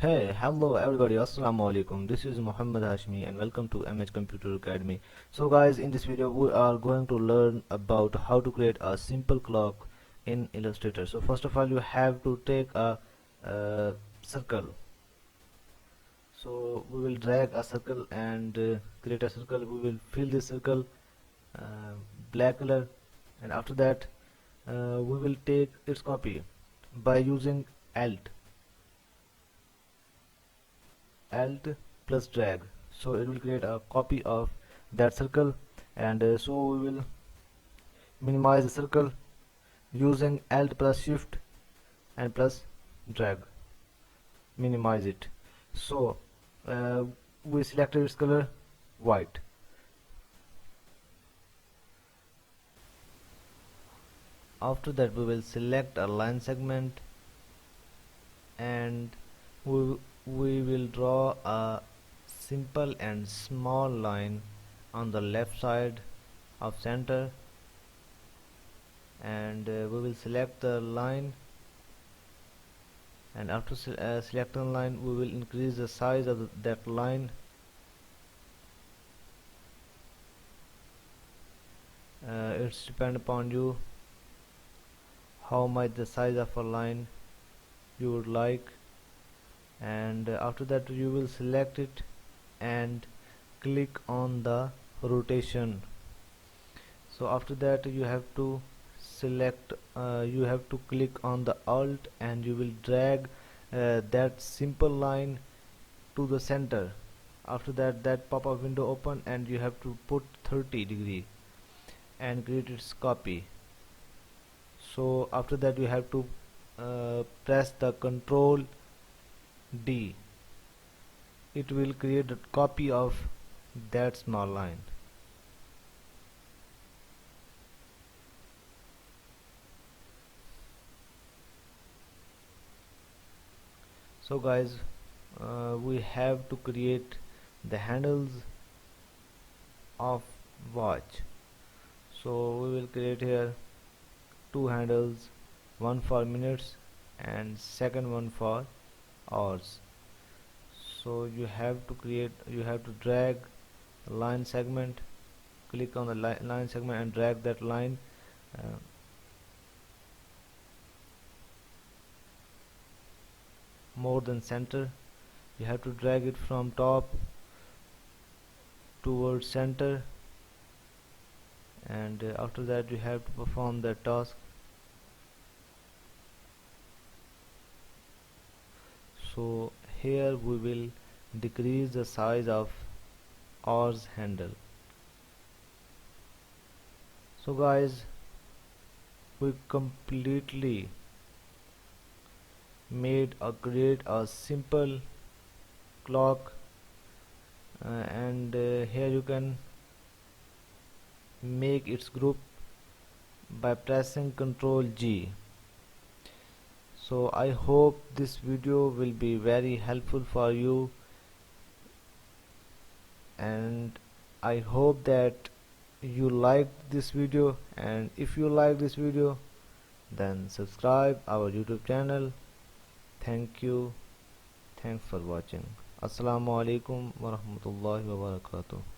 Hey, hello everybody, assalamu alaikum. This is Muhammad Hashmi and welcome to MH Computer Academy. So guys, in this video we are going to learn about how to create a simple clock in Illustrator. So first of all, you have to take a circle. So we will drag a circle and create a circle. We will fill this circle uh, black color, and after that we will take its copy by using alt plus drag. So it will create a copy of that circle, and so we will minimize the circle using alt plus shift and plus drag, minimize it. So we selected its color white. After that we will select a line segment, and we will draw a simple and small line on the left side of center, and we will select the line, and after selecting the line we will increase the size of that line. It's depend upon you how much the size of a line you would like, and after that you will select it and click on the rotation. So after that you have to you have to click on the alt and you will drag that simple line to the center. After that pop-up window open, and you have to put 30° and create its copy. So after that you have to press the Control D. It will create a copy of that small line. So guys, we have to create the handles of watch. So we will create here two handles, one for minutes and second one for hours. So you have to drag the line segment, click on the line segment and drag that line more than center. You have to drag it from top towards center, and after that you have to perform that task. So here we will decrease the size of ours handle. So guys, we completely create a simple clock, and here you can make its group by pressing Ctrl G. So I hope this video will be very helpful for you, and I hope that you liked this video, and if you like this video then subscribe our YouTube channel. Thank you. Thanks for watching. Assalamu alaikum wa rahmatullahi wa barakatuh.